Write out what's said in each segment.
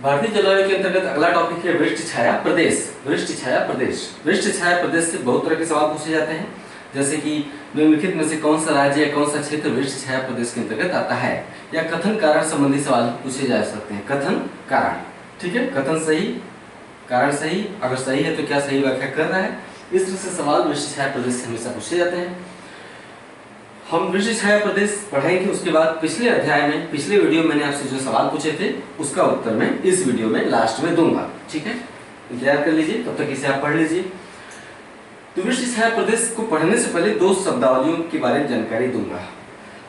भारतीय जलवायु के अंतर्गत अगला टॉपिक है वृष्टि छाया प्रदेश। वृष्टि छाया प्रदेश, वृष्टि छाया प्रदेश से बहुत तरह के सवाल पूछे जाते हैं, जैसे कि निम्नलिखित में से कौन सा राज्य या कौन सा क्षेत्र वृष्टि छाया प्रदेश के अंतर्गत आता है, या कथन कारण संबंधी सवाल पूछे जा सकते हैं। कथन कारण, ठीक है, कथन सही, कारण सही, अगर सही है तो क्या सही व्याख्या कर रहा है, इस तरह से सवाल वृष्टि छाया प्रदेश से हमेशा पूछे जाते हैं। हम वृष्टि छाया प्रदेश पढ़ेंगे, उसके बाद पिछले अध्याय में, पिछले वीडियो में मैंने आपसे जो सवाल पूछे थे उसका उत्तर मैं इस वीडियो में लास्ट में दूंगा, ठीक है, इंतजार कर लीजिए, तब तक इसे आप पढ़ लीजिए। तो वृष्टि छाया प्रदेश को पढ़ने से पहले दो शब्दावलियों के बारे में जानकारी दूंगा।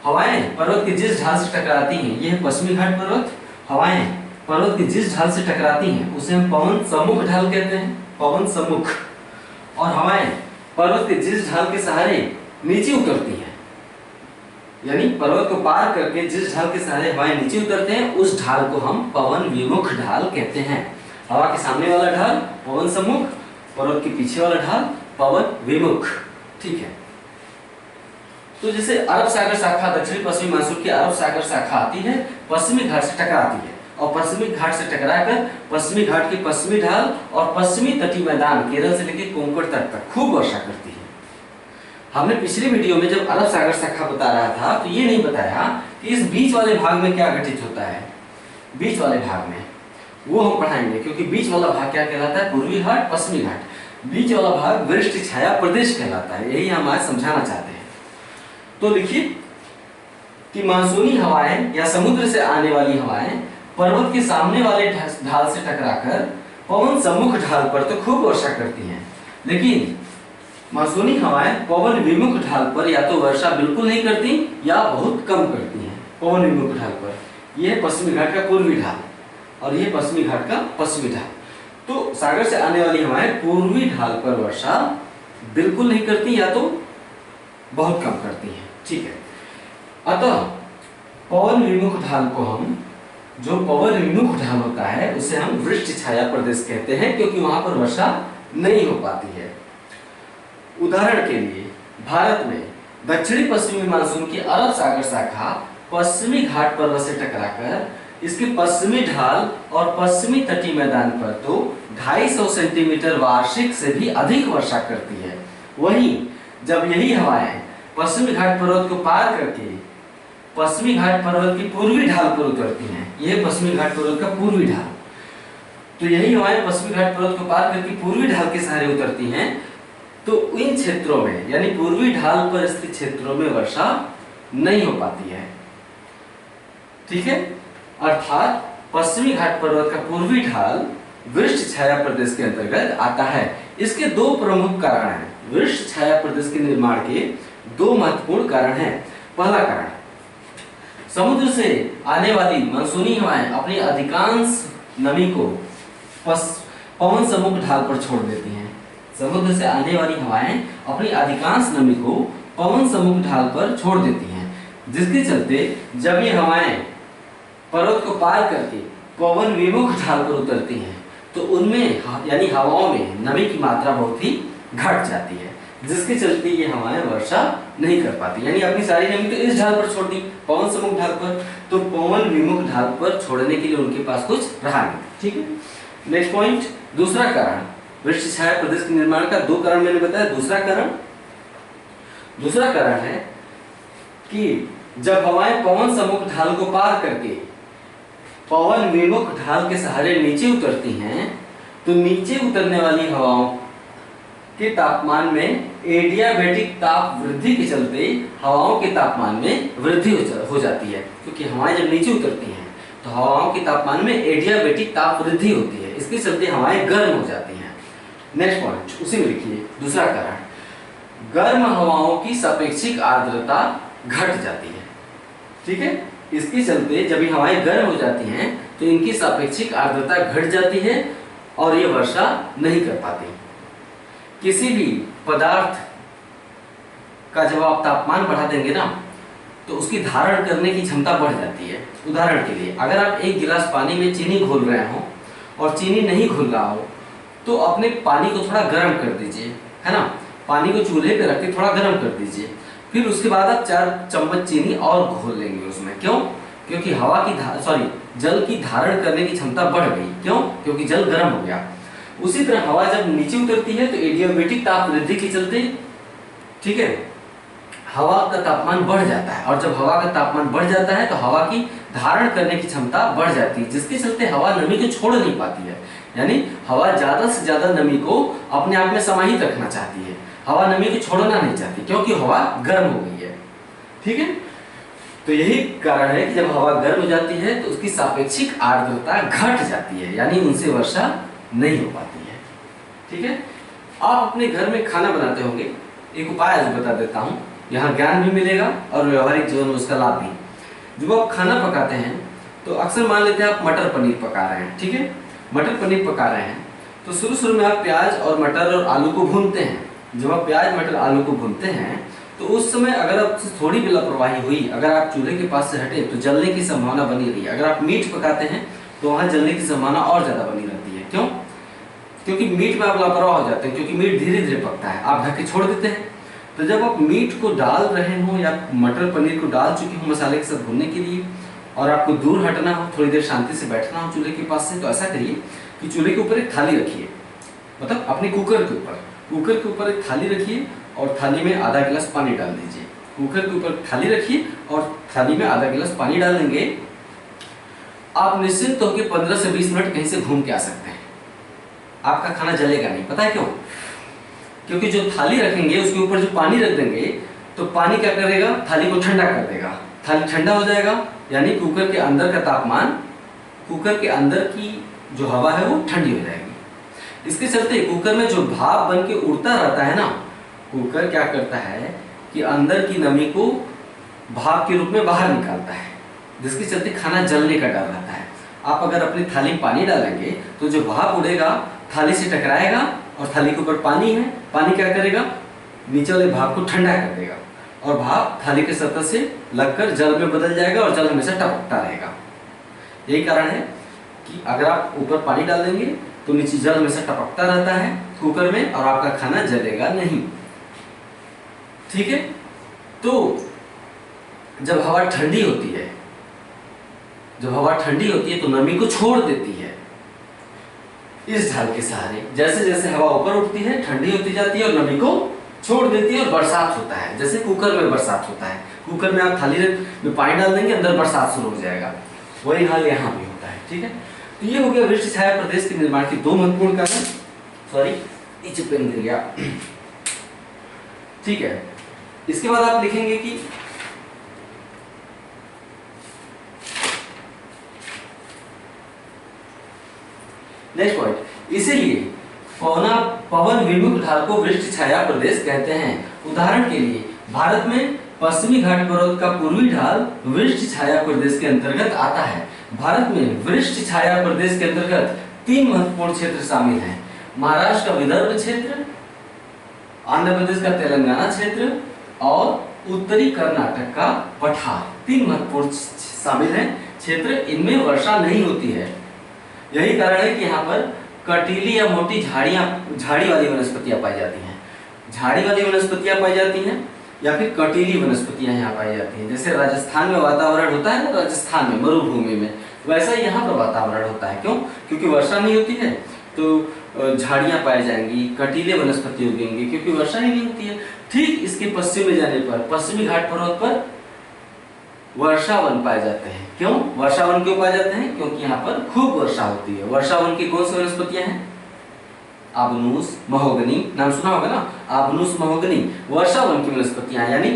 हवाएं पर्वत के जिस ढाल से टकराती हैं, यह है पश्चिमी घाट पर्वत। हवाएं पर्वत के जिस ढाल से टकराती हैं उसे हम पवन सम्मुख ढाल कहते हैं, पवन सम्मुख। और हवाएं पर्वत के जिस ढाल के सहारे नीचे उतरती हैं, यानी पर्वत को पार करके जिस ढाल के सहारे हवाएं नीचे उतरते हैं उस ढाल को हम पवन विमुख ढाल कहते हैं। हवा के सामने वाला ढाल पवन सम्मुख, पर्वत के पीछे वाला ढाल पवन विमुख, ठीक है। तो जैसे अरब सागर शाखा दक्षिणी पश्चिमी मानसून की अरब सागर शाखा आती है, पश्चिमी घाट से टकराती है, और पश्चिमी घाट से टकराकर पश्चिमी घाट की पश्चिमी ढाल और पश्चिमी तटीय मैदान केरल से लेकर कोंकण तट तक खूब वर्षा करती है। हमने पिछले वीडियो में जब अरब सागर शाखा बता रहा था तो ये नहीं बताया कि इस बीच वाले भाग में क्या घटित होता है। बीच वाले भाग में वो हम पढ़ाएंगे, क्योंकि बीच वाला भाग क्या कहलाता है, पूर्वी घाट पश्चिमी घाट। बीच वाला भाग वृष्टि छाया प्रदेश कहलाता है, यही हम आज समझाना चाहते हैं। तो लिखिए कि मानसूनी हवाएं या समुद्र से आने वाली हवाएं पर्वत के सामने वाले ढाल से टकराकर पवन सम्मुख ढाल पर तो खूब वर्षा करती हैं, लेकिन मानसूनी हवाएं पवन विमुख ढाल पर या तो वर्षा बिल्कुल नहीं करती या बहुत कम करती हैं। पवन विमुख ढाल पर, यह पश्चिमी घाट का पूर्वी ढाल और यह पश्चिमी घाट का पश्चिमी ढाल। तो सागर से आने वाली हवाएं पूर्वी ढाल पर वर्षा बिल्कुल नहीं करती या तो बहुत कम करती हैं, ठीक है। अतः पवन विमुख ढाल को हम, जो पवन विमुख ढाल होता है उसे हम वृष्टि छाया प्रदेश कहते हैं, क्योंकि वहां पर वर्षा नहीं हो पाती है। उदाहरण के लिए भारत में दक्षिणी पश्चिमी मानसून की अरब सागर शाखा पश्चिमी घाट पर्वत से टकराकर इसके पश्चिमी ढाल और पश्चिमी तटीय मैदान पर तो 250 सेंटीमीटर वार्षिक से भी अधिक वर्षा करती है। वहीं जब यही हवाएं पश्चिमी घाट पर्वत को पार करके पश्चिमी घाट पर्वत की पूर्वी ढाल पर उतरती हैं, यह पश्चिमी घाट पर्वत का पूर्वी ढाल, तो यही हवाएं पश्चिमी घाट पर्वत को पार करके पूर्वी ढाल के सहारे उतरती हैं, तो इन क्षेत्रों में यानी पूर्वी ढाल पर स्थित क्षेत्रों में वर्षा नहीं हो पाती है, ठीक है। अर्थात पश्चिमी घाट पर्वत का पूर्वी ढाल वृष्टि छाया प्रदेश के अंतर्गत आता है। इसके दो प्रमुख कारण हैं, वृष्टि छाया प्रदेश के निर्माण के दो महत्वपूर्ण कारण हैं। पहला कारण, समुद्र से आने वाली मानसूनी हवाएं अपनी अधिकांश नमी को पवन सम्मुख ढाल पर छोड़ देती हैं। समुद्र से आने वाली हवाएं अपनी अधिकांश नमी को पवन सम्मुख ढाल पर छोड़ देती हैं, जिसके चलते जब ये हवाएं पर्वत को पार करके पवन विमुख ढाल पर उतरती हैं तो उनमें यानी हवाओं में नमी की मात्रा बहुत ही घट जाती है, जिसके चलते ये हवाएं वर्षा नहीं कर पाती, यानी अपनी सारी नमी तो इस ढाल पर छोड़ दी पवन सम्मुख ढाल पर, तो पवन विमुख ढाल पर छोड़ने के लिए उनके पास कुछ रहा नहीं, ठीक है। नेक्स्ट पॉइंट, दूसरा कारण, वृष्टि छाया प्रदेश के निर्माण का दो कारण मैंने बताया। दूसरा कारण है कि जब हवाएं पवन सम्मुख ढाल को पार करके पवन विमुख ढाल के सहारे नीचे उतरती हैं तो नीचे उतरने वाली हवाओं के तापमान में एडियाबैटिक ताप वृद्धि के चलते हवाओं के तापमान में वृद्धि हो जाती है, क्योंकि हवाएं जब नीचे उतरती हैं तो हवाओं के तापमान में एडियाबैटिक ताप वृद्धि होती है, इसके चलते हवाएं गर्म हो जाती हैं। नेक्स्ट पॉइंट उसी में लिखिए, दूसरा कारण, गर्म हवाओं की सापेक्षिक आर्द्रता घट जाती है, ठीक है। इसके चलते जब ये हवाएं गर्म हो जाती हैं तो इनकी सापेक्षिक आर्द्रता घट जाती है और ये वर्षा नहीं कर पाती। किसी भी पदार्थ का जब आप तापमान बढ़ा देंगे ना तो उसकी धारण करने की क्षमता बढ़ जाती है। उदाहरण के लिए अगर आप एक गिलास पानी में चीनी घोल रहे हो और चीनी नहीं घुल रहा हो तो अपने पानी को थोड़ा गर्म कर दीजिए, है ना, पानी को चूल्हे पे रख के थोड़ा गर्म कर दीजिए, फिर उसके बाद आप 4 चम्मच चीनी और घोल लेंगे उसमें। क्यों? क्योंकि जल की धारण करने की क्षमता बढ़ गई। क्यों? क्योंकि जल गर्म हो गया। उसी तरह हवा जब नीचे उतरती है तो एडियाबेटिक ताप वृद्धि के चलते, ठीक है, हवा का तापमान बढ़ जाता है, और जब हवा का तापमान बढ़ जाता है तो हवा की धारण करने की क्षमता बढ़ जाती है, जिसके चलते हवा नमी को छोड़ नहीं पाती है। यानी हवा ज्यादा से ज्यादा नमी को अपने आप में समाहित रखना चाहती है, हवा नमी को छोड़ना नहीं चाहती, क्योंकि हवा गर्म हो गई है। ठीक है, तो यही कारण है कि जब हवा गर्म हो जाती है तो उसकी सापेक्षिक आर्द्रता घट जाती है, यानी उनसे वर्षा नहीं हो पाती है। ठीक है, आप अपने घर में खाना बनाते होंगे, एक उपाय आज बता देता हूँ, यहाँ ज्ञान भी मिलेगा और व्यवहारिक जीवन में उसका लाभ भी। जब आप खाना पकाते हैं तो अक्सर मान लेते हैं आप मटर पनीर पका रहे हैं, ठीक है, मटर पनीर पका रहे हैं तो शुरू में आप प्याज और मटर और आलू को भूनते हैं। जब आप प्याज मटर आलू को भूनते हैं तो उस समय अगर आपसे थोड़ी भी लापरवाही हुई, अगर आप चूल्हे के पास से हटे तो जलने की संभावना बनी रही है। अगर आप मीट पकाते हैं तो वहाँ जलने की संभावना और ज्यादा बनी रहती है। क्यों? क्योंकि मीट में आप लापरवाह हो जाते हैं, क्योंकि मीट धीरे धीरे पकता है, आप ढक के छोड़ देते हैं। तो जब आप मीट को डाल रहे हो या मटर पनीर को डाल चुके हो मसाले के साथ भूनने के लिए, और आपको दूर हटना हो, थोड़ी देर शांति से बैठना हो चूल्हे के पास से, तो ऐसा करिए कि चूल्हे के ऊपर एक थाली रखिए, मतलब अपने कुकर के ऊपर एक थाली रखिए और थाली में आधा गिलास पानी डाल दीजिए। कुकर के ऊपर थाली रखिए और थाली में आधा गिलास पानी डाल देंगे, आप निश्चिंत होकर 15 से 20 मिनट कहीं से घूम के आ सकते हैं, आपका खाना जलेगा नहीं। पता है क्यों? क्योंकि जो थाली रखेंगे उसके ऊपर जो पानी रख देंगे तो पानी क्या करेगा, थाली को ठंडा कर देगा, थाली ठंडा हो जाएगा, यानी कुकर के अंदर का तापमान, कुकर के अंदर की जो हवा है वो ठंडी हो जाएगी। इसके चलते कुकर में जो भाप बन के उड़ता रहता है ना, कुकर क्या करता है कि अंदर की नमी को भाप के रूप में बाहर निकालता है, जिसके चलते खाना जलने का डर रहता है। आप अगर अपनी थाली में पानी डालेंगे तो जो भाप उड़ेगा थाली से टकराएगा, और थाली के ऊपर पानी है, पानी क्या करेगा, नीचे वाले भाप को ठंडा कर देगा, और भाप थाली के सतह से लगकर जल में बदल जाएगा और जल हमेशा टपकता रहेगा। यही कारण है कि अगर आप ऊपर पानी डाल देंगे तो नीचे जल हमेशा टपकता रहता है कुकर में, और आपका खाना जलेगा नहीं। ठीक है, तो जब हवा ठंडी होती है, तो नमी को छोड़ देती है इस ढाल के सहारे। जैसे जैसे हवा ऊपर उठती है ठंडी होती जाती है और नमी को छोड़ देती है, और बरसात होता है। जैसे कुकर में बरसात होता है, कुकर में आप थाली में पानी डाल देंगे, अंदर बरसात शुरू हो जाएगा, वही हाल यहाँ भी होता है। ठीक है, तो ये हो गया वृष्टि छाया प्रदेश के निर्माण की 2 महत्वपूर्ण कारण। सॉरी, नीचे पेन गिर गया। ठीक है, इसके बाद आप लिखेंगे कि नेक्स्ट पॉइंट, इसीलिए पवन विमुख ढाल को वृष्टि छाया प्रदेश कहते हैं। उदाहरण के लिए भारत में पश्चिमी घाट पर्वत का पूर्वी ढाल वृष्टि छाया प्रदेश के अंतर्गत आता है। भारत में वृष्टि छाया प्रदेश के अंतर्गत 3 महत्वपूर्ण क्षेत्र शामिल हैं। महाराष्ट्र का विदर्भ क्षेत्र, आंध्र प्रदेश का तेलंगाना क्षेत्र और उत्तरी कर्नाटक का पठार। 3 महत्वपूर्ण शामिल हैं क्षेत्र, इनमें वर्षा नहीं होती है। यही कारण है कि यहाँ पर कटीली या मोटी झाड़ी वाली वनस्पतियां पाई जाती हैं, झाड़ी वाली वनस्पतियां पाई जाती हैं, या फिर कटीली वनस्पतियां यहाँ पाई जाती हैं। जैसे राजस्थान में वातावरण होता है ना, राजस्थान में मरुभूमि में, वैसा यहाँ पर वातावरण होता है। क्यों? क्योंकि वर्षा नहीं होती है तो झाड़ियां पाई जाएंगी, कटीले वनस्पति उगेंगे, क्योंकि वर्षा ही नहीं होती है। ठीक इसके पश्चिम में जाने पर, पश्चिमी घाट पर्वत पर वर्षावन पाए जाते हैं। क्यों वर्षावन क्यों पाए जाते हैं? क्योंकि यहाँ पर खूब वर्षा होती है। वर्षावन की कौन सी वनस्पतियां हैं? आबनूस, महोगनी, नाम सुना होगा ना, आबनूस, महोगनी वर्षावन की वनस्पतियां, यानी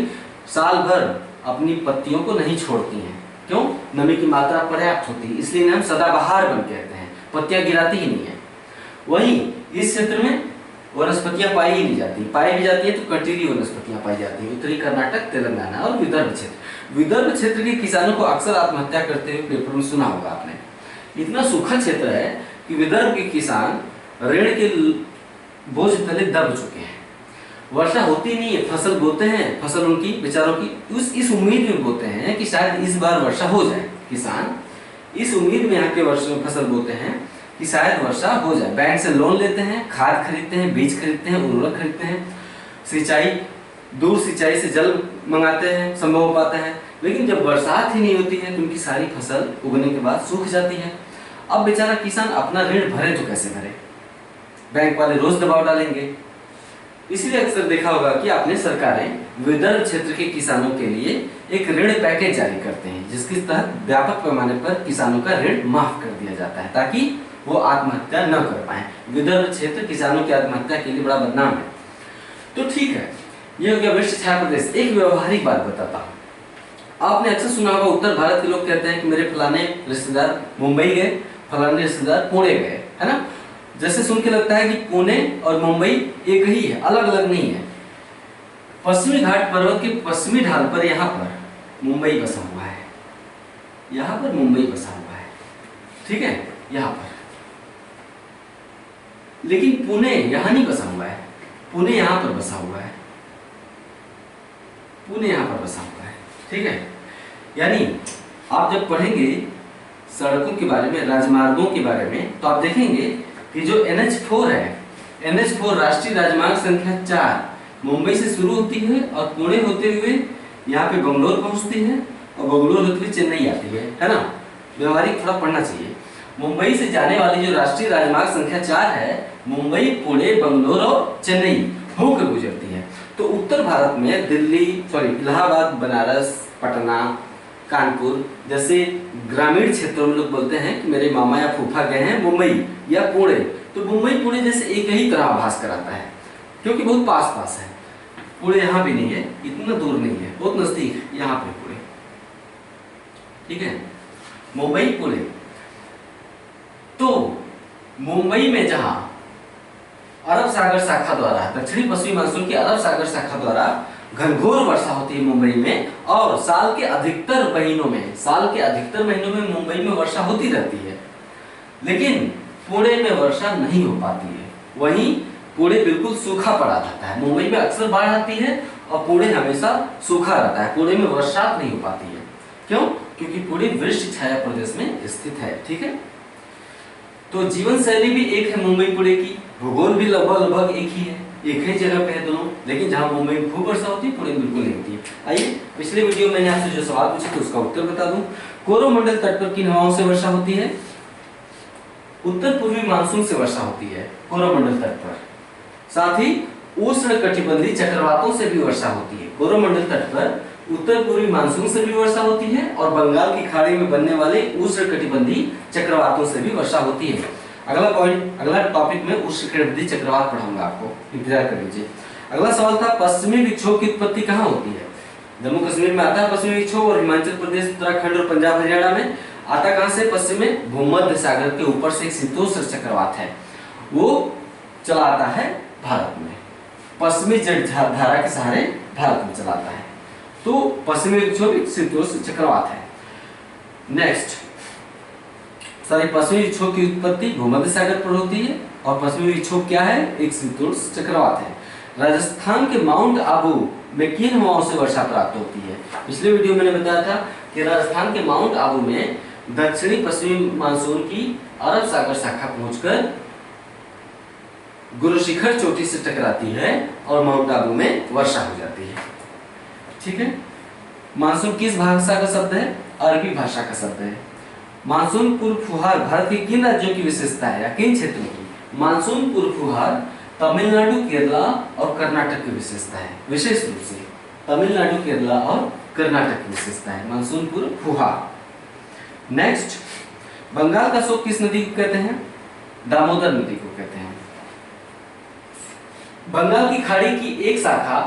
साल भर अपनी पत्तियों को नहीं छोड़ती हैं। क्यों? नमी की मात्रा पर्याप्त होती है, इसलिए हम सदाबहार वन कहते हैं, पत्तियां गिराती ही नहीं है। वहीं इस क्षेत्र में वनस्पतियां पाई ही नहीं जाती, पाई भी जाती है तो कटीली वनस्पतियां पाई जाती है। उत्तरी कर्नाटक, तेलंगाना और विदर्भ क्षेत्र। विदर्भ क्षेत्र के किसानों को अक्सर आत्महत्या करते हुए पेपर में सुना होगा आपने। इतना सूखा क्षेत्र है कि विदर्भ के किसान ऋण के बोझ तले दब चुके हैं। वर्षा होती नहीं है, फसल बोते हैं, फसल उनकी बेचारों की इस उम्मीद में बोते हैं कि शायद इस बार वर्षा हो जाए। किसान इस उम्मीद में यहाँ के फसल बोते हैं कि शायद वर्षा हो जाए। बैंक से लोन लेते हैं, खाद खरीदते हैं, बीज खरीदते हैं, उर्वरक खरीदते हैं, सिंचाई दूर सिंचाई से जल मंगाते हैं, संभव हो पाता है, लेकिन जब बरसात ही नहीं होती है तो उनकी सारी फसल उगने के बाद सूख जाती है। अब बेचारा किसान अपना ऋण भरे तो कैसे भरे, बैंक वाले रोज दबाव डालेंगे। इसलिए अक्सर देखा होगा कि आपने सरकारें विदर्भ क्षेत्र के किसानों के लिए एक ऋण पैकेज जारी करते हैं, जिसके तहत व्यापक पैमाने पर किसानों का ऋण माफ कर दिया जाता है ताकि वो आत्महत्या न कर पाए। विदर्भ क्षेत्र किसानों की आत्महत्या के लिए बड़ा बदनाम है। तो ठीक है, ये हो गया वृष्टि छाया प्रदेश। एक व्यवहारिक बात बताता हूँ, आपने अक्सर सुना होगा उत्तर भारत के लोग कहते हैं कि मेरे फलाने रिश्तेदार मुंबई गए, फलाने रिश्तेदार पुणे गए, है ना। जैसे सुन के लगता है कि पुणे और मुंबई एक ही है, अलग अलग नहीं है। पश्चिमी घाट पर्वत के पश्चिमी ढाल पर यहाँ पर मुंबई बसा हुआ है, यहाँ पर मुंबई बसा हुआ है, ठीक है, यहाँ पर। लेकिन पुणे यहाँ नहीं बसा हुआ है, पुणे यहाँ पर बसा हुआ है, पुणे यहाँ पर बसा हुआ है, ठीक है। यानी आप जब पढ़ेंगे सड़कों के बारे में, राजमार्गों के बारे में, तो आप देखेंगे कि जो NH4 है, NH4 राष्ट्रीय राजमार्ग संख्या 4 मुंबई से शुरू होती है और पुणे होते हुए यहाँ पे बंगलोर पहुंचती है और बंगलोर होते हुए चेन्नई आती है ना। व्यवहारिक थोड़ा पढ़ना चाहिए। मुंबई से जाने वाली जो राष्ट्रीय राजमार्ग संख्या 4 है, मुंबई, पुणे, बंगलोर और चेन्नई होकर गुजरती है। तो उत्तर भारत में दिल्ली, इलाहाबाद, बनारस, पटना, कानपुर जैसे ग्रामीण क्षेत्रों में लोग बोलते हैं कि मेरे मामा या फूफा गए हैं मुंबई या पुणे, तो मुंबई पुणे जैसे एक ही तरह आभास कराता है, क्योंकि बहुत पास पास है। पुणे यहाँ भी नहीं है, इतना दूर नहीं है, बहुत नजदीक, यहाँ पे पुणे, ठीक है, मुंबई पुणे। तो मुंबई में जहां अरब सागर शाखा द्वारा, दक्षिणी पश्चिमी मानसून की अरब सागर शाखा द्वारा घनघोर वर्षा होती है मुंबई में, और साल के अधिकतर महीनों में मुंबई में वर्षा होती रहती है, लेकिन पुणे में वर्षा नहीं हो पाती है। वहीं पुणे बिल्कुल सूखा पड़ा रहता है। मुंबई में अक्सर बाढ़ आती है और पुणे हमेशा सूखा रहता है, पुणे में वर्षा नहीं हो पाती है। क्यों? क्योंकि पुणे वृष्टि छाया प्रदेश में स्थित है, ठीक है। तो जीवन शैली भी एक है मुंबई पुणे की, भूगोल भी लगभग एक ही है, एक ही जगह पे है दोनों, लेकिन जहां मुंबई में खूब वर्षा होती है, पुणे बिल्कुल नहीं होती है। आइए पिछले वीडियो में मैंने आपसे जो सवाल पूछा था उसका उत्तर बता दूं। कोरोमंडल तट पर किन हवाओं से वर्षा होती है? उत्तर पूर्वी मानसून से वर्षा होती है कोरोमंडल तट पर। साथ ही उष्ण कटिबंधीय चक्रवातों से भी वर्षा होती है। कोरोमंडल तट पर उत्तर पूर्वी मानसून से भी वर्षा होती है और बंगाल की खाड़ी में बनने वाले उष्ण कटिबंधीय चक्रवातों से भी वर्षा होती है। अगला पॉइंट, अगला टॉपिक में उष्ण कटिबंधीय चक्रवात पढ़ाऊंगा आपको, इंतजार कर लीजिए। अगला सवाल था पश्चिमी विक्षोभ की उत्पत्ति कहाँ होती है? जम्मू कश्मीर में आता है पश्चिमी विक्षोभ, और हिमाचल प्रदेश, उत्तराखंड और पंजाब हरियाणा में आता कहां से? पश्चिम में भूमध्य सागर के ऊपर से एक शीतोष्ण चक्रवात है, वो चला आता है भारत में, पश्चिमी जलधारा के सहारे भारत में चलाता है। तो पश्चिमी विक्षोभ एक शीतोष्ण चक्रवात है। नेक्स्ट, पश्चिमी विक्षोभ की उत्पत्ति भूमध्य सागर पर होती है और पश्चिमी विक्षोभ क्या है? एक शीतोष्ण चक्रवात है। राजस्थान के माउंट आबू में किन हवाओं से वर्षा प्राप्त होती है? पिछले वीडियो में मैंने बताया था कि राजस्थान के माउंट आबू में दक्षिणी पश्चिमी मानसून की अरब सागर शाखा पहुंचकर गुरु शिखर चोटी से टकराती है और माउंट आबू में वर्षा हो जाती है, ठीक है। मानसून किस भाषा का शब्द है? अरबी भाषा का शब्द है। मानसून पूर्व फुहार भारत के किन राज्यों की विशेषता है या किन क्षेत्रों की? मानसून पूर्व फुहार तमिलनाडु, केरला और कर्नाटक की विशेषता है, विशेष रूप से तमिलनाडु, केरला और कर्नाटक की विशेषता है मानसून पूर्व फुहार। नेक्स्ट, बंगाल का शोक किस नदी को कहते हैं? दामोदर नदी को कहते हैं। बंगाल की खाड़ी की एक शाखा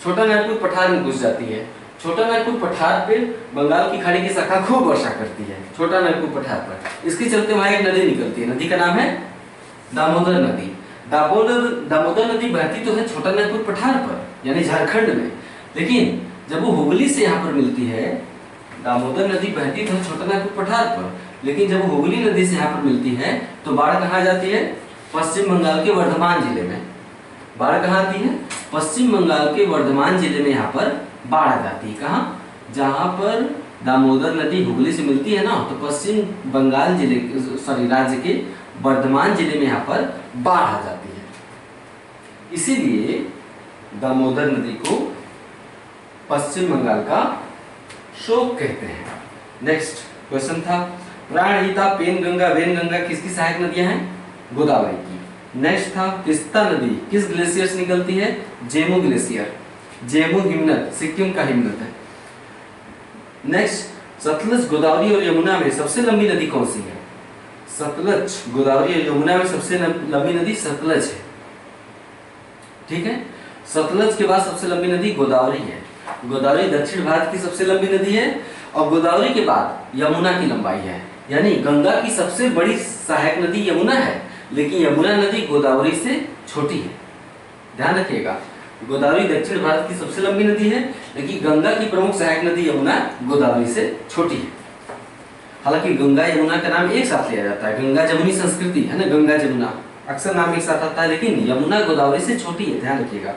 छोटा नागपुर पठार में घुस जाती है। छोटा नागपुर पठार पे बंगाल की खाड़ी की शाखा खूब वर्षा करती है, छोटा नागपुर पठार पर। इसके चलते वहां एक नदी निकलती है, नदी का नाम है दामोदर नदी। दामोदर नदी बहती तो है छोटा नागपुर पठार पर यानी झारखंड में, लेकिन जब वो हुगली से यहाँ पर मिलती है, दामोदर नदी बहती तो है छोटा नागपुर पठार पर, लेकिन जब वो हुगली नदी से यहाँ पर मिलती है तो बाढ़ कहाँ जाती है? पश्चिम बंगाल के वर्धमान जिले में। बाढ़ कहाँ आती है? पश्चिम बंगाल के वर्धमान जिले में यहाँ पर बाढ़ आ जाती है। कहाँ? जहाँ पर दामोदर नदी हुगली से मिलती है ना, तो पश्चिम बंगाल जिले, राज्य के वर्धमान जिले में यहाँ पर बाढ़ आ जाती है। इसीलिए दामोदर नदी को पश्चिम बंगाल का शोक कहते हैं। नेक्स्ट क्वेश्चन था प्राणहिता, पेनगंगा, वैनगंगा किसकी सहायक नदियां हैं? गोदावरी की। नेक्स्ट था तिस्ता नदी किस ग्लेशियर से निकलती है? जेमू ग्लेशियर। जेमू हिमनद सिक्किम का हिमनद है। नेक्स्ट सतलज, गोदावरी और यमुना में सबसे लंबी नदी कौन सी है? सतलज, गोदावरी और यमुना में सबसे लंबी नदी सतलज है। ठीक है, सतलज के बाद सबसे लंबी नदी गोदावरी है। गोदावरी दक्षिण भारत की सबसे लंबी नदी है और गोदावरी के बाद यमुना की लंबाई है। यानी गंगा की सबसे बड़ी सहायक नदी यमुना है, लेकिन यमुना नदी गोदावरी से छोटी है। ध्यान रखिएगा, गोदावरी दक्षिण भारत की सबसे लंबी नदी है, लेकिन गंगा की प्रमुख सहायक नदी यमुना गोदावरी से छोटी है। हालांकि गंगा यमुना का नाम एक साथ लिया जाता है, गंगा जमुनी संस्कृति है ना, गंगा जमुना अक्सर नाम एक साथ आता है, लेकिन यमुना गोदावरी से छोटी है, ध्यान रखिएगा।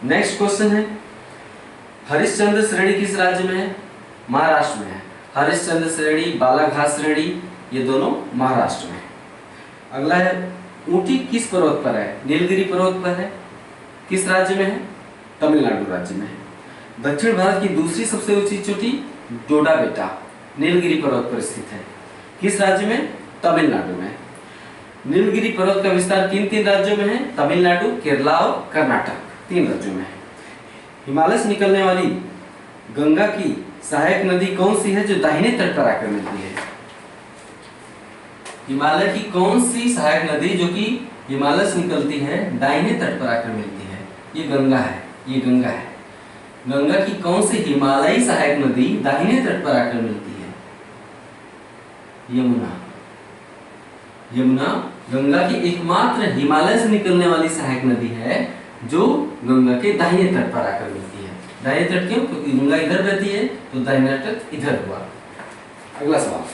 नेक्स्ट क्वेश्चन है हरिश्चंद्र श्रेणी किस राज्य में है? महाराष्ट्र में है। हरिश्चंद्र श्रेणी, बालाघाट श्रेणी ये दोनों महाराष्ट्र में है। अगला है ऊटी किस पर्वत पर है? नीलगिरी पर्वत पर है। किस राज्य में है? तमिलनाडु राज्य में है। दक्षिण भारत की दूसरी सबसे ऊंची चोटी डोडा बेटा नीलगिरी पर्वत पर स्थित है। किस राज्य में? तमिलनाडु में। नीलगिरी पर्वत का विस्तार किन राज्यों में है? तमिलनाडु, केरला और कर्नाटक, 3 राज्यों में है। हिमालय से निकलने वाली गंगा की सहायक नदी कौन सी है जो दाहिने तट पर आकर मिलती है? हिमालय की कौन सी सहायक नदी जो कि हिमालय से निकलती है दाहिने तट पर आकर मिलती है? ये गंगा है, ये गंगा है। गंगा की कौन सी हिमालयी सहायक नदी दाहिने तट पर आकर मिलती है? यमुना। यमुना गंगा की एकमात्र हिमालय से निकलने वाली सहायक नदी है जो गंगा के दाहिने तट पर आकर मिलती है। दाहिने तट क्यों? क्योंकि गंगा इधर बहती है तो दाहिना तट इधर हुआ। अगला सवाल,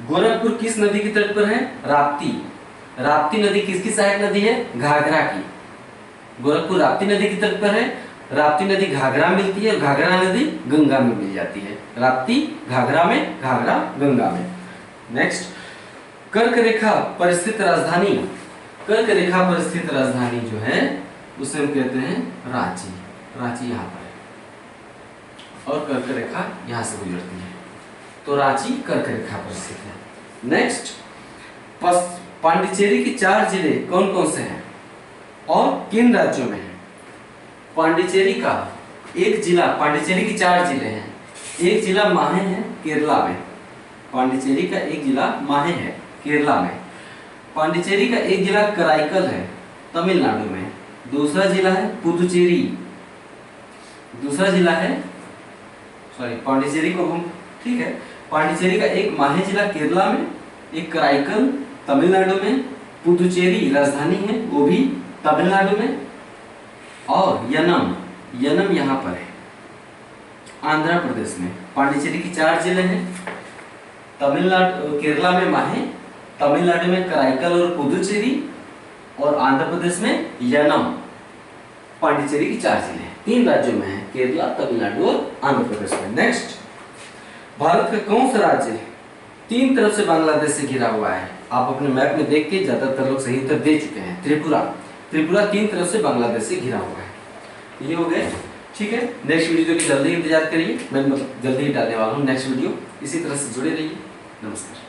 गोरखपुर किस नदी के तट पर है? राप्ती। राप्ती नदी किसकी सहायक नदी है? घाघरा की। गोरखपुर राप्ती नदी के तट पर है। राप्ती नदी घाघरा मिलती है, घाघरा नदी गंगा में मिल जाती है। राप्ती घाघरा में, घाघरा गंगा में। नेक्स्ट कर्क रेखा पर स्थित राजधानी, कर्क रेखा पर स्थित राजधानी जो है उसे हम कहते हैं रांची। रांची यहाँ पर है और कर्क रेखा यहाँ से गुजरती है, तो रांची कर्क रेखा पर स्थित है। नेक्स्ट पांडिचेरी के 4 जिले कौन कौन से हैं और किन राज्यों में है? पांडिचेरी का एक जिला, पांडिचेरी के 4 जिले हैं। एक जिला माहे है केरला में, पांडिचेरी का एक जिला माहे है केरला में। पांडिचेरी का एक जिला कराईकल है तमिलनाडु में। दूसरा जिला है पुदुचेरी, दूसरा जिला है पांडिचेरी को हम ठीक है, पांडिचेरी का एक माहे जिला केरला में, एक कराईकल तमिलनाडु में, पुदुचेरी राजधानी है वो भी तमिलनाडु में, और यनम, यनम यहाँ पर है आंध्र प्रदेश में। पांडिचेरी की 4 जिले हैं, तमिलनाडु केरला में माहे, तमिलनाडु में कराईकल और पुदुचेरी, और आंध्र प्रदेश में यनम। पांडिचेरी की 4 जिले हैं, 3 राज्यों में है, केरला, तमिलनाडु और आंध्र प्रदेश में। नेक्स्ट भारत का कौन सा राज्य 3 तरफ से बांग्लादेश से घिरा हुआ है? आप अपने मैप में देख के ज्यादातर लोग सही उत्तर दे चुके हैं। त्रिपुरा। त्रिपुरा 3 तरफ से बांग्लादेश से घिरा हुआ है। ये हो गए, ठीक है। नेक्स्ट वीडियो की जल्दी इंतजार करिए, मैं जल्दी ही डालने वाला हूँ नेक्स्ट वीडियो। इसी तरह से जुड़े रहिए। नमस्कार।